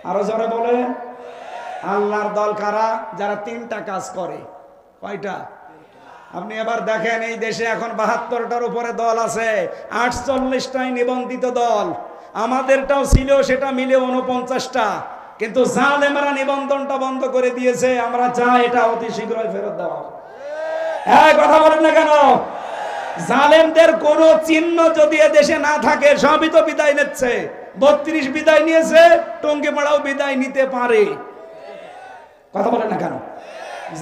আরো জোরে বলেন, আল্লাহর দল কারা? যারা 3টা কাজ করে। কয়টা? আপনি এবার দেখেন, এই দেশে এখন 72টার উপরে দল আছে, 48টাই নিবন্ধিত দল। আমাদেরটাও ছিল, সেটা মিলে 49টা, কিন্তু জালেমরা নিবন্ধনটা বন্ধ করে দিয়েছে। আমরা চাই এটা অতি শীঘ্রই ফেরত দেওয়া। হ্যাঁ, কথা বলেন না কেন? জালেমদের কোন চিহ্ন যদি দেশে না থাকে, সবই তো বিদায় নিচ্ছে। 32 বিদায় নিয়েছে, টঙ্গিপাড়াও বিদায় নিতে পারে। কথা বলেন না কেন?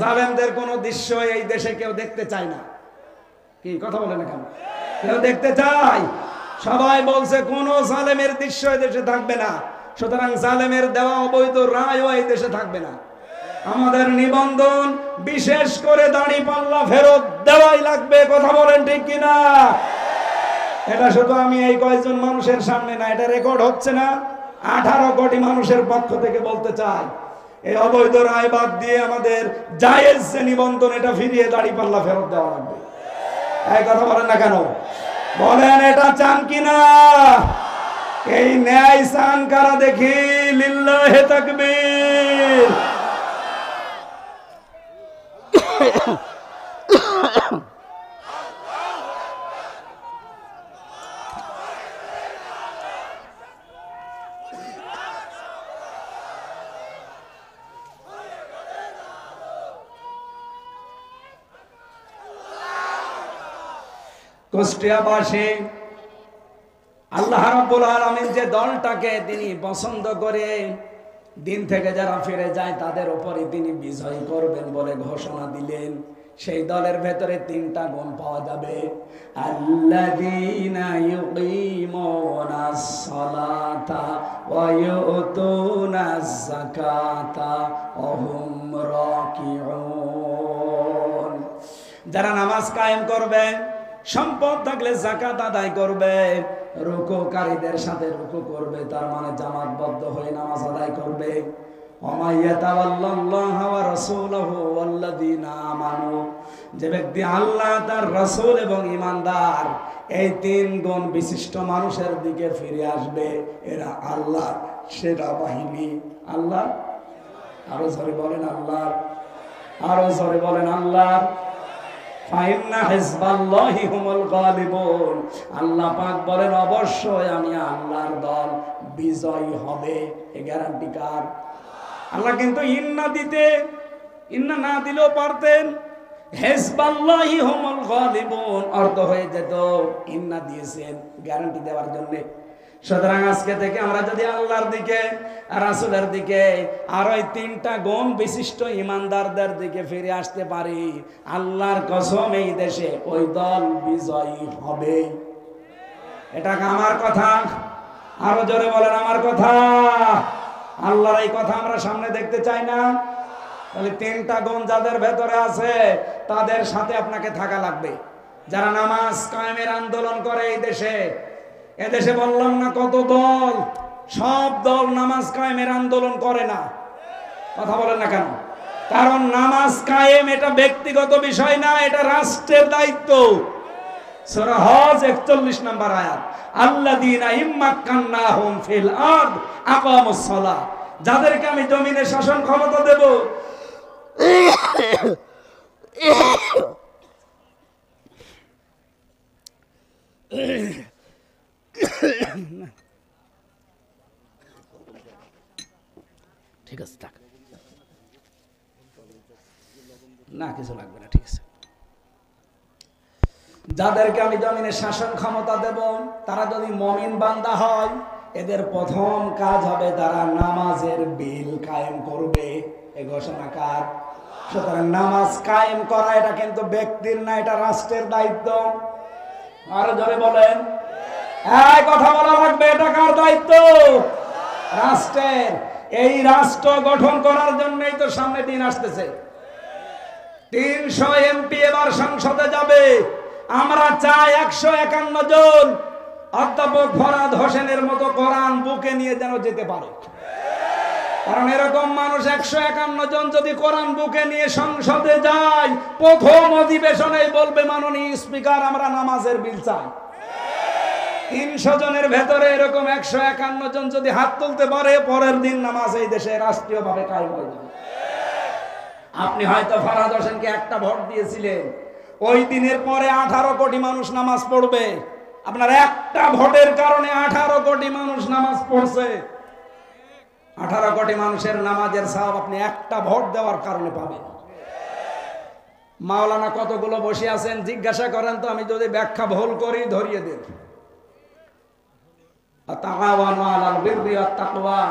জালেমদের কোন দৃশ্য এই দেশে কেউ দেখতে চায় না। কি কথা বলেন না কেন? কেউ দেখতে চায়? সবাই বলছে কোন জালেমের দৃশ্য এই দেশে থাকবে না। সুতরাং জালেমের দেওয়া অবৈধ রায়ও এই দেশে থাকবে না। আমাদের নিবন্ধন, বিশেষ করে দাড়িপাল্লা ফেরত দেওয়াই লাগবে। কথা বলেন ঠিক কিনা? এটা শুধু আমি এই কয়েকজন মানুষের সামনে না, এটা রেকর্ড হচ্ছে না, 18 কোটি মানুষের পক্ষ থেকে বলতে চাই, এই অবৈধ রায় বাদ দিয়ে আমাদের জায়েজ যে নিবন্ধন, এটা ফিরিয়ে দাড়িপাল্লা ফেরত দেওয়া লাগবে। এই কথা বলেন না কেন? বলেন, এটা চান কিনা? এই ন্যায় চান কারা দেখি? লিল্লাহে তাকবীর। কুষ্টিয়াবাসী আল্লাহ রাব্বুল আলামিন যে দলটাকে তিনি পছন্দ করে দিন থেকে যারা ফিরে যায় তাদের উপরে তিনি বিজয় করবেন বলে ঘোষণা দিলেন। সেই দলের ভেতরে তিনটা গুণ পাওয়া যাবে। আল্লাযীনা ইউকিমুনাস সালাতা ওয়া ইউতুনাজ যাকাতা ওয়া হুম রাকিউন। যারা নামাজ কায়েম করবে, সম্পদ থাকলে যাকাত আদায় করবে, রুকুকারীদের সাথে রুকু করবে, তার মানে জামাতবদ্ধ হয়ে নামাজ আদায় করবে। যে ব্যক্তি আল্লাহ, তার রাসূল এবং ঈমানদার এই তিন গুণ বিশিষ্ট মানুষের দিকে ফিরে আসবে, এরা আল্লাহর সেনাবাহিনী। আল্লাহ, আরো জোরে বলেন আল্লাহ, আরো জোরে বলেন আল্লাহ। আল্লাহ পাক বলেন অবশ্যই আমি আল্লাহর দল বিজয়ী হবে। এই গ্যারান্টি কার? আল্লাহ কিন্তু ইন্না দিতে, ইন্না না দিলেও পারতেন। হিজবাল্লাহি হুমুল গালিবুন অর্থ হয়ে যেত, ইন্না দিয়েছেন গ্যারান্টি দেওয়ার জন্য। সুতরাং আজকে থেকে আমরা যদি আল্লাহর দিকে, রাসূলের দিকে আর ওই তিনটা গুণ বিশিষ্ট ঈমানদারদের দিকে ফিরে আসতে পারি, আল্লাহর কসম এই দেশে ওই দল বিজয়ী হবে। এটা আমার কথা, আরো জোরে বলেন আমার কথা। আল্লাহর এই কথা আমরা সামনে দেখতে চাই না? তাহলে তিনটা গুণ যাদের ভেতরে আছে তাদের সাথে আপনাকে থাকা লাগবে। যারা নামাজ কায়েমের আন্দোলন করে এই দেশে, এদেশে বললাম না কত দল, সব দল নামাজ কায়েমের আন্দোলন করে না। কথা বলেন না কেন? কারণ নামাজ কায়েম এটা ব্যক্তিগত বিষয় না, এটা রাষ্ট্রের দায়িত্ব। সূরা হজ 41 নম্বর আয়াত, আল্লাযীনা ইম্মাক্কান্নাহুম ফিল আরদ আকামুস সালাহ, যাদেরকে আমি জমিনে শাসন ক্ষমতা দেব, ঠিক আছে থাক, না কিছু লাগবে না, ঠিক আছে। যাদেরকে আমি জমিনে শাসন ক্ষমতা দেব, তারা যদি মুমিন বান্দা হয়, এদের প্রথম কাজ হবে তারা নামাজের বিল কায়েম করবে। এই ঘোষণা কার? সুতরাং নামাজ কায়েম করা এটা কিন্তু ব্যক্তির না, এটা রাষ্ট্রের দায়িত্ব। আরো জোরে বলেন, এই কথা বলা লাগবে, এটা কার দায়িত্ব? রাষ্ট্রের। এই রাষ্ট্র গঠন করার জন্যই তো সামনে দিন আসতেছে। 300 এমপি এবার সংসদে যাবে। আমরা চাই 151 জন অধ্যাপক ফরহাদ হোসেনের মতো কোরআন বুকে নিয়ে যেন যেতে পারে। কারণ এরকম মানুষ 151 জন যদি কোরআন বুকে নিয়ে সংসদে যায়, প্রথম অধিবেশনেই বলবে মাননীয় স্পিকার আমরা নামাজের বিল চাই। 300 জনের ভেতরে এরকম 151 জন যদি হাত তুলতে পারে, পরের দিন নামাজ এই দেশে রাষ্ট্রীয়ভাবে কায়েম হয়ে যাবে। আপনি হয়তো ফরহাদ হোসেনকে একটা ভোট দিয়েছিলেন, ওই দিনের পরে 18 কোটি মানুষ নামাজ পড়বে। আপনার একটা ভোটের কারণে 18 কোটি মানুষ নামাজ পড়ছে। 18 কোটি মানুষের নামাজের সওয়াব আপনি একটা ভোট দেওয়ার কারণে পাবেন। মাওলানা কতগুলো বসে আছেন জিজ্ঞাসা করেন তো, আমি যদি ব্যাখ্যা ভুল করি ধরিয়ে দেন। তাআওয়ানু আলাল বিররি ওয়াত তাকওয়া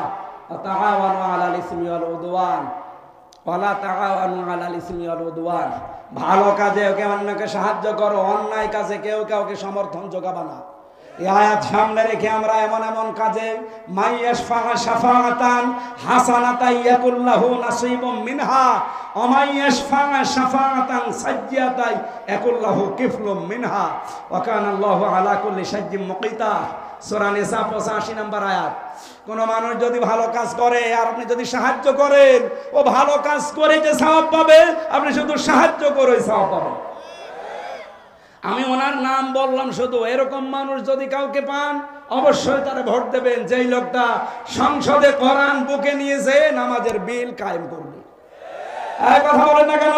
ওয়া তাআওয়ানু আলাল ইসমি ওয়াল উদওয়ান ওয়ালা তাআওয়ানু আলাল ইসমি ওয়াল উদওয়ান। ভালো কাজে কেউ অন্যকে সাহায্য করো, অন্যায় কাজে কেউ কাউকে সমর্থন যোগাবা না। এই আয়াত সামনে রেখে আমরা এমন এমন কাজে মাইয়াশফা শাফাআতান হাসানাতান ইয়াকুল্লাহু নাসিবুম মিনহা ওয়া মাইয়াশফা শাফাআতান সাজ্জিয়াতান ইয়াকুল্লাহু কিফলুম মিনহা ওয়া কানা আল্লাহু আলা কুল্লি শাইইন মুকিতা। সূরা নিসা 85 নম্বর আয়াত। কোন মানুষ যদি ভালো কাজ করে আর আপনি যদি সাহায্য করেন, ও ভালো কাজ করে যে সওয়াব পাবে, আপনি শুধু সাহায্য করে সওয়াব পাবেন। আমি ওনার নাম বললাম শুধু, এরকম মানুষ যদি কাউকে পান অবশ্যই তারা ভোট দেবেন, যেই লোকটা সংসদে কোরআন বুকে নিয়েছে নামাজের বিল কায়েম করবে। এই কথা বলেন না কেন?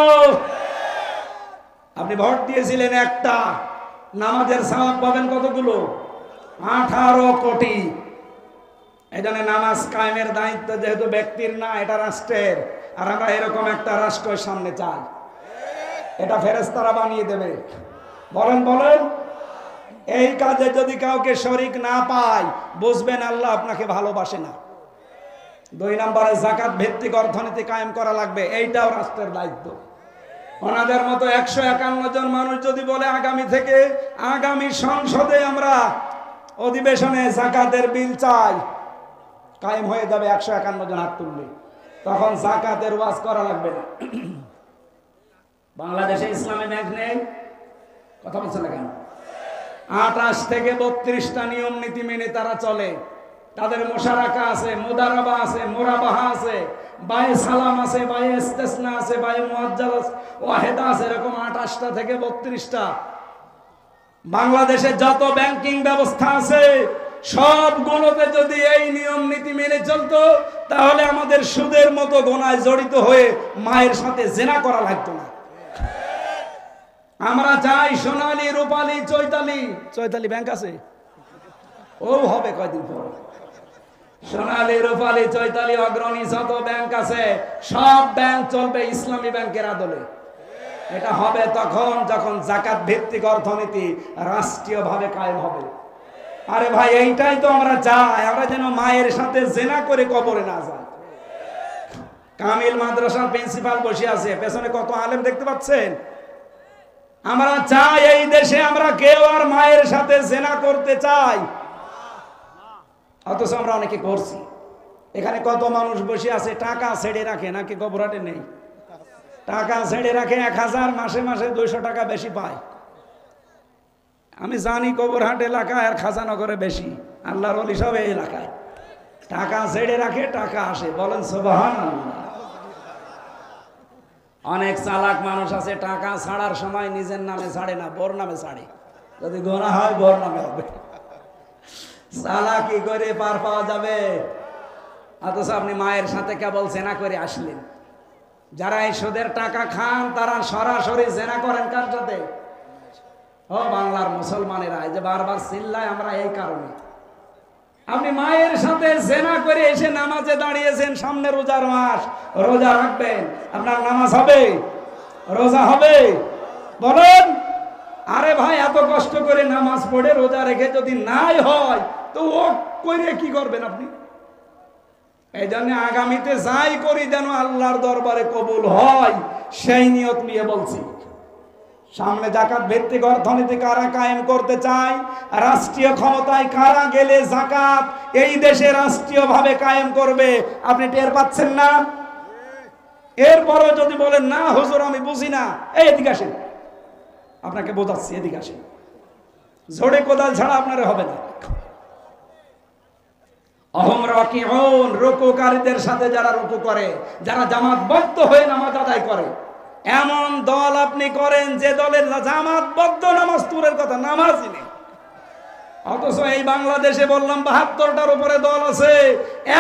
আপনি ভোট দিয়েছিলেন একটা, নামাজের সওয়াব পাবেন কতগুলো? 18 কোটি। এই জন্য নামাজ কায়েমের দায়িত্ব যেহেতু ব্যক্তির না, এটা রাষ্ট্রের। আর আমরা এরকম একটা রাষ্ট্রের সামনে চাই, এটা ফেরেশতারা বানিয়ে দেবে। বলেন বলেন, এই কাজে যদি কাউকে শরীক না পায়, বুঝবেন আল্লাহ আপনাকে ভালোবাসে না। 2 নম্বরে যাকাত ভিত্তিক অর্থনীতি কায়েম করা লাগবে, এইটাও রাষ্ট্রের দায়িত্ব। ওনাদের মতো 151 জন মানুষ যদি বলে আগামী থেকে আগামী সংসদে আমরা অধিবেশনে যাকাতের বিল চাই, কায়েম হয়ে যাবে 151 জন হাত তুলবে, তখন যাকাতের ওয়াজ করা লাগবে না। বাংলাদেশে ইসলামী ব্যাংক নেই, কথা বলছে না কেন? 28 থেকে 32টা নিয়ম নীতি মেনে তারা চলে। তাদের মুশারাকা আছে, মুদারাবা আছে, মুরাবাহা আছে, বায়ে সালাম আছে, বায়ে ইস্তেসনা আছে, বায়ে মুআজ্জাল ওয়াহিদা আছে, এরকম 28টা থেকে 32টা। বাংলাদেশে যত ব্যাংকিং ব্যবস্থা আছে সবগুলোতে যদি এই নিয়ম নীতি মেনে চলতো, তাহলে আমাদের সুদের মতো গোনায় জড়িত হয়ে মায়ের সাথে জেনা করা লাগতো না। আমরা চাই সোনালী, রূপালী, চৈতালি ব্যাংক আছে, ও হবে কয়দিন পর। সোনালী, রূপালী, চৈতালি, অগ্রণী যত ব্যাংক আছে সব ব্যাংক চলবে ইসলামী ব্যাংকের আদলে। এটা হবে তখন যখন যাকাত ভিত্তিক অর্থনীতি রাষ্ট্রীয়ভাবে কায়েম হবে। আরে ভাই, এইটাই তো আমরা চাই, আমরা যেন মায়ের সাথে জেনা করে কবরে না যাই। কামিল মাদ্রাসার প্রিন্সিপাল বসে আছে, পেছনে কত আলেম দেখতে পাচ্ছেন। আমরা চাই এই দেশে আমরা কেউ আর মায়ের সাথে জেনা করতে চাই, অথচ আমরা অনেকে করছি। এখানে কত মানুষ বসে আছে টাকা ছেড়ে রাখে, নাকি গোবরহাটে নেই? টাকা ছেড়ে রাখে 1000, মাসে মাসে 200 টাকা বেশি পায়। আমি জানি গোবরহাট এলাকায় আর খাজানগরে বেশি, আল্লাহর ওলি সব এই এলাকায় টাকা ছেড়ে রাখে, টাকা আসে, বলেন সুবহানাল্লাহ। অনেক চালাক মানুষ আছে, টাকা ছাড়ার সময় নিজের নামে ছাড়ে না, বোর নামে ছাড়ে, যদি গোনা হয় বোর নামে হবে। চালাকি করে পার পাওয়া যাবে, অথচ আপনি মায়ের সাথে কেবল জেনা করে আসলেন। যারা এই সুদের টাকা খান তারা সরাসরি জেনা করেন কার সাথে? ও বাংলার মুসলমানেরা, এই যে বারবার চিল্লায় আমরা এই কারণে। আপনি মায়ের সাথে জেনা করে এসে নামাজে দাঁড়িয়েছেন, সামনে রোজার মাস, রোজা রাখবেন, আপনার নামাজ হবে, রোজা হবে? বলেন। আরে ভাই, এত কষ্ট করে নামাজ পড়ে রোজা রেখে যদি নাই হয় তো ও করে কি করবেন আপনি? এই জন্য আগামীতে যাই করি যেন আল্লাহর দরবারে কবুল হয়, সেই নিয়ত নিয়ে বলছি। সামনে যাকাত ভিত্তিক অর্থনীতি কারা কায়েম করতে চায়, রাষ্ট্রীয় ক্ষমতায় কারা গেলে যাকাত এই দেশে রাষ্ট্রীয়ভাবে কায়েম করবে, আপনি টের পাচ্ছেন না? এরপরও যদি বলেন না হুজুর আমি বুঝি না, এই এদিকে আসেন, আপনাকে বোঝাচ্ছি, এদিকে আসেন। ঝড়ে কোদাল ছাড়া আপনারা হবে না। অহম রাকিউন, রুকুকারীদের সাথে যারা রুকু করে, যারা জামাতবদ্ধ হয়ে নামাজ আদায় করে, এমন দল আপনি করেন যে দলের জামাতবদ্ধ নামাজ তুরের কথা নামাজই নেই। অথচ এই বাংলাদেশে বললাম 72টার উপরে দল আছে,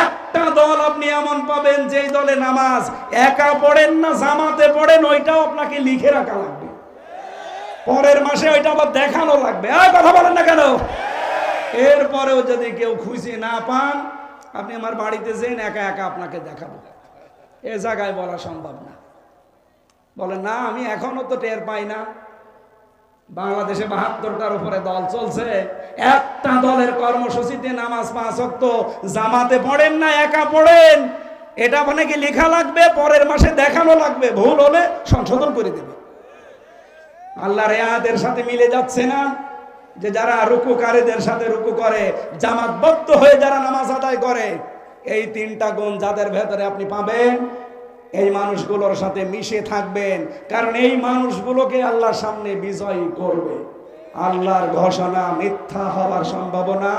একটা দল আপনি এমন পাবেন যেই দলে নামাজ একা পড়েন না, জামাতে পড়েন, ওইটাও আপনাকে লিখে রাখা লাগবে, পরের মাসে ওইটা আবার দেখানো লাগবে। আর কথা বলেন না কেন? এরপরেও যদি কেউ খুশি না পান, আপনি আমার বাড়িতে যেন একা একা আপনাকে দেখাবো, এ জায়গায় বলা সম্ভব না। বলে না আমি এখনো তো টের পাই না। বাংলাদেশে 72টার উপরে দল চলছে, একটা দলের কর্মসূচিতে নামাজ 5 ওয়াক্ত জামাতে পড়েন না, একা পড়েন, এটা মানে কি লেখা লাগবে, পরের মাসে দেখানো লাগবে, ভুল হলে সংশোধন করে দেবে। আল্লাহর আয়াতের সাথে মিলে যাচ্ছে না যে যারা রুকুকারীদের সাথে রুকু করে, জামাতবদ্ধ হয়ে যারা নামাজ আদায় করে, এই 3টা গুণ যাদের ভেতরে আপনি পাবেন, এই মানুষগুলোর সাথে মিশে থাকবেন, কারণ এই মানুষগুলোকে আল্লাহর সামনে বিজয়ী করবে। আল্লাহর ঘোষণা মিথ্যা হওয়ার সম্ভাবনা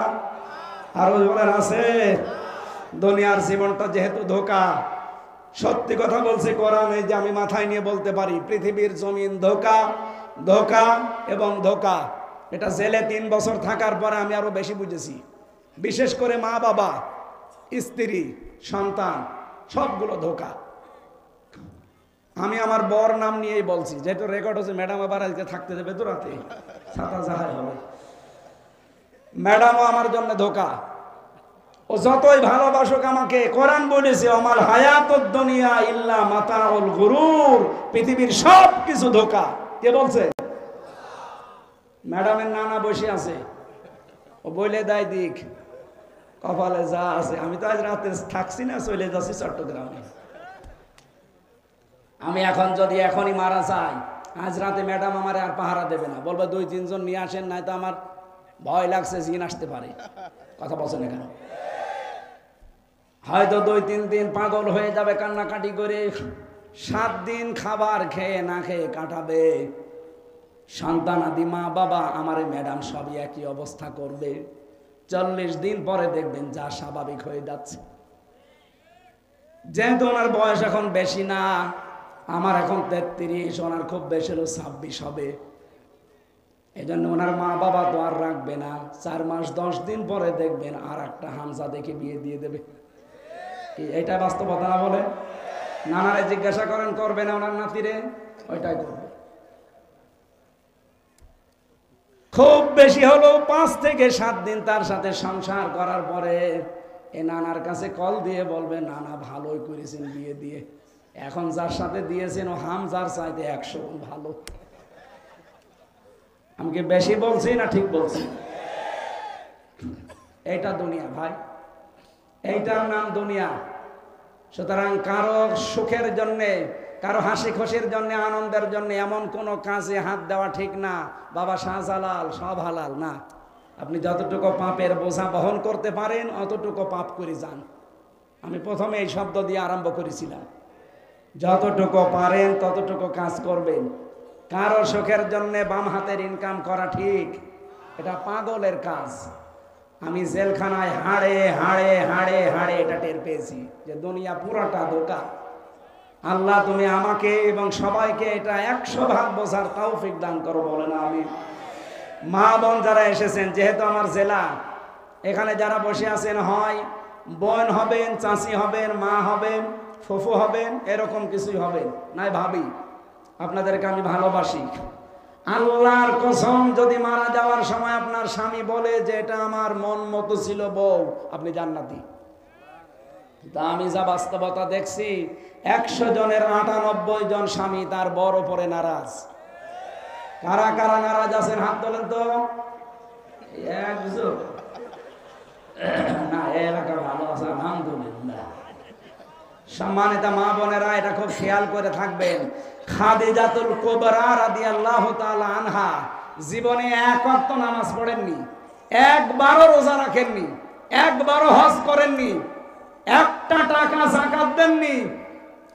আরো বলেন আছে। দুনিয়ার জীবনটা যেহেতু ধোঁকা, সত্যি কথা বলছে কোরআন, এই যে আমি মাথায় নিয়ে বলতে পারি, পৃথিবীর জমিন ধোঁকা, ধোঁকা এবং ধোঁকা। এটা জেলে 3 বছর থাকার পরে আমি আরো বেশি বুঝেছি। বিশেষ করে মা বাবা, স্ত্রী, সন্তান, সবগুলো ধোঁকা। আমি আমার বর নাম নিয়েই বলছি, যেহেতু রেকর্ড হচ্ছে। ম্যাডাম আবার আজকে থাকতে দেবে তো রাতে, ছাতা জাহায় হবে। ম্যাডামও আমার জন্য ধোঁকা। ও যতই ভালোবাসুক আমাকে, কোরআন বলেছে আমার হায়াতুদ দুনিয়া ইল্লা মাতাউল গুরুর, পৃথিবীর সব কিছু ধোঁকা। কে বলছে? ম্যাডামের নানা বসে আছে, ও বলে দেয় দিক কপালে যা আছে। আমি তো আজ রাতে থাকছি না, চলে যাচ্ছি চট্টগ্রামে। আমি এখন যদি এখনই মারা যাই, আজ রাতে ম্যাডাম আমার আর পাহারা দেবে না, বলবে 2-3 জন নিয়ে আসেন, নাই তো আমার ভয় লাগছে জিন আসতে পারে। কথা বলছেন না কেন? হয়তো 2-3 দিন পাগল হয়ে যাবে কান্নাকাটি করে, 7 দিন খাবার খেয়ে না খেয়ে কাটাবে। সন্তানাদি মা বাবা আমারে ম্যাডাম সবই একই অবস্থা করবে। 40 দিন পরে দেখবেন যা স্বাভাবিক হয়ে যাচ্ছে। যেহেতু ওনার বয়স এখন বেশি না, আমার এখন 33, ওনার খুব বেশি হলো 26 হবে। এই জন্য ওনার মা বাবা তো আর রাখবে না, 4 মাস 10 দিন পরে দেখবেন আর একটা হামজা দেখে বিয়ে দিয়ে দেবে। কি এটা বাস্তবতা না? বলে নানারে জিজ্ঞাসা করেন, করবে না ওনার নাতিরে? ওইটাই করবে। খুব বেশি হলো 5 থেকে 7 দিন তার সাথে সংসার করার পরে এ নানার কাছে কল দিয়ে বলবে, নানা ভালোই করেছেন বিয়ে দিয়ে, এখন যার সাথে দিয়েছেন ও হামজার চাইতে 100 গুণ ভালো। আমি কি বেশি বলছি না ঠিক বলছি? এইটা দুনিয়া ভাই, এইটার নাম দুনিয়া। সুতরাং কারো সুখের জন্যে, কারো হাসি খুশির জন্য, আনন্দের জন্য এমন কোনো কাজে হাত দেওয়া ঠিক না। বাবা শাহজালাল সব হালাল না। আপনি যতটুকু পাপের বোঝা বহন করতে পারেন অতটুকু পাপ করে যান। আমি প্রথমে এই শব্দ দিয়ে আরম্ভ করেছিলাম, যতটুকু পারেন ততটুকু কাজ করবেন। কারো সুখের জন্য বাম হাতের ইনকাম করা ঠিক, এটা পাগলের কাজ। আমি জেলখানায় হাড়ে হাড়ে হাড়ে হাড়ে এটা টের পেয়েছি যে দুনিয়া পুরাটা ধোঁকা। আল্লাহ তুমি আমাকে এবং সবাইকে এটা 100 ভাগ বোঝার তৌফিক দান করো, বলে না আমি। মা বোন যারা এসেছেন, যেহেতু আমার জেলা, এখানে যারা বসে আছেন হয় বোন হবেন, চাচি হবেন, মা হবেন, ফুফু হবেন, এরকম কিছুই হবেন নাই ভাবি। আপনাদেরকে আমি ভালোবাসি। আল্লাহর কসম, যদি মারা যাওয়ার সময় আপনার স্বামী বলে যে এটা আমার মন মতো ছিল বউ, আপনি জান্নাতি। তা আমি যা বাস্তবতা দেখছি, 100 জনের 98 জন স্বামী তার বর উপরে নারাজ। কারা কারা নারাজ আছেন হাত তোলেন তো। একজন না, এলাকা ভালো আছে আলহামদুলিল্লাহ। সম্মানিত মা বোনেরা, এটা খুব খেয়াল করে থাকবেন। খাদিজাতুল কুবরা রাদিয়াল্লাহু তাআলা আনহা জীবনে এক ওয়াক্ত নামাজ পড়েননি, একবারও রোজা রাখেননি, একবারও হজ করেননি, একটা টাকা যাকাত দেননি,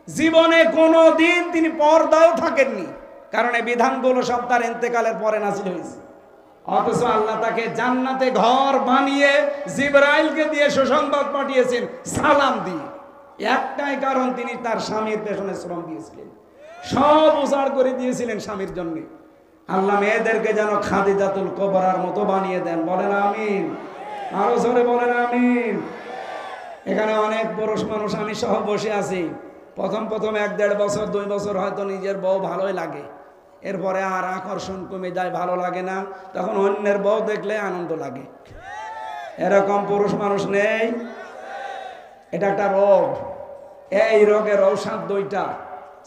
জীবনে কোনো দিন তিনি পর্দাও থাকেননি। কারণ এই বিধানগুলো সব তার ইন্তেকালের পরে নাযিল হয়েছে। অথচ আল্লাহ তাকে জান্নাতে ঘর বানিয়ে জিবরাইলকে দিয়ে সুসংবাদ পাঠিয়েছেন সালাম দিয়ে। একটাই কারণ, তিনি তার স্বামীর পেছনে শ্রম দিয়েছিলেন, সব উজাড় করে দিয়েছিলেন স্বামীর জন্য। আল্লাহ মেয়েদেরকে যেন খাদিজাতুল কুবরার মতো বানিয়ে দেন, বলেন আমিন। আরো জোরে বলেন আমিন। এখানে অনেক পুরুষ মানুষ, আমি সহ বসে আছি। প্রথম 1-1.5 বছর 2 বছর হয়তো নিজের বউ ভালোই লাগে, এরপরে আর আকর্ষণ কমে যায়, ভালো লাগে না, তখন অন্যের বউ দেখলে আনন্দ লাগে। এরকম পুরুষ মানুষ নেই? এটা একটা রোগ। এই রোগের ঔষধ 2টা।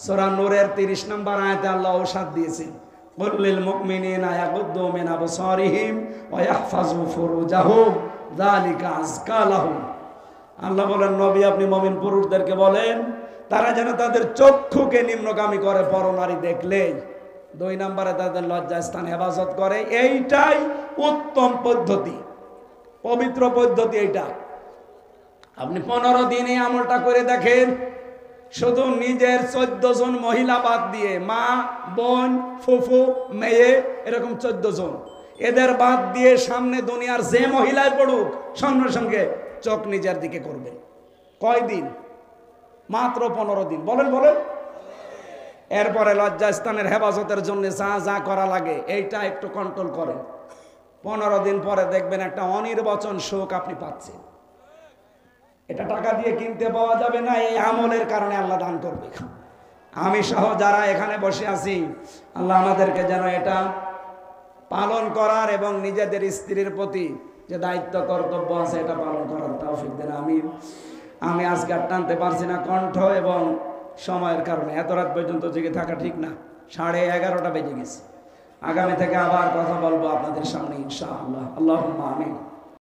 সূরা নূরের 30 নম্বর আয়াতে আল্লাহ ঔষধ দিয়েছেন, কুল লিল মুমিনিনা ইয়াগুদ্দু মিন আবসারিহিম ওয়া ইয়াহফাযু ফুরুজাহুম যালিকা আযকা লাহুম। আল্লাহ বলেন, নবী আপনি মুমিন পুরুষদেরকে বলেন তারা যেন তাদের চক্ষুকে নিম্নগামী করে পরনারী দেখলেই। 2 নম্বরে তাদের লজ্জাস্থান হেফাজত করে। এইটাই উত্তম পদ্ধতি, পবিত্র পদ্ধতি এইটা। আপনি 15 দিনে আমলটা করে দেখেন। শুধু নিজের 14 জন মহিলা বাদ দিয়ে, মা, বোন, ফুফু, মেয়ে, এরকম 14 জন, এদের বাদ দিয়ে সামনে দুনিয়ার যে মহিলায় পড়ুক, সঙ্গে সঙ্গে চোখ নিজের দিকে করবেন। কয়দিন? মাত্র 15 দিন। বলেন বলেন। এরপরে লজ্জাস্থানের হেফাজতের জন্য যা যা করা লাগে এইটা একটু কন্ট্রোল করেন। 15 দিন পরে দেখবেন একটা অনির্বচন সুখ আপনি পাচ্ছেন। এটা টাকা দিয়ে কিনতে পাওয়া যাবে না, এই আমলের কারণে আল্লাহ দান করবে। আমি সহ যারা এখানে বসে আছি, আল্লাহ আমাদেরকে যেন এটা পালন করার এবং নিজেদের স্ত্রীর প্রতি যে দায়িত্ব কর্তব্য আছে এটা পালন করার তৌফিক দেন। আমি আজকে আর টানতে পারছি না কণ্ঠ এবং সময়ের কারণে। এত রাত পর্যন্ত জেগে থাকা ঠিক না, 11:30 বেজে গেছে। আগামী থেকে আবার কথা বলবো আপনাদের সামনে ইনশাআল্লাহ। আল্লাহুম্মা আমিন।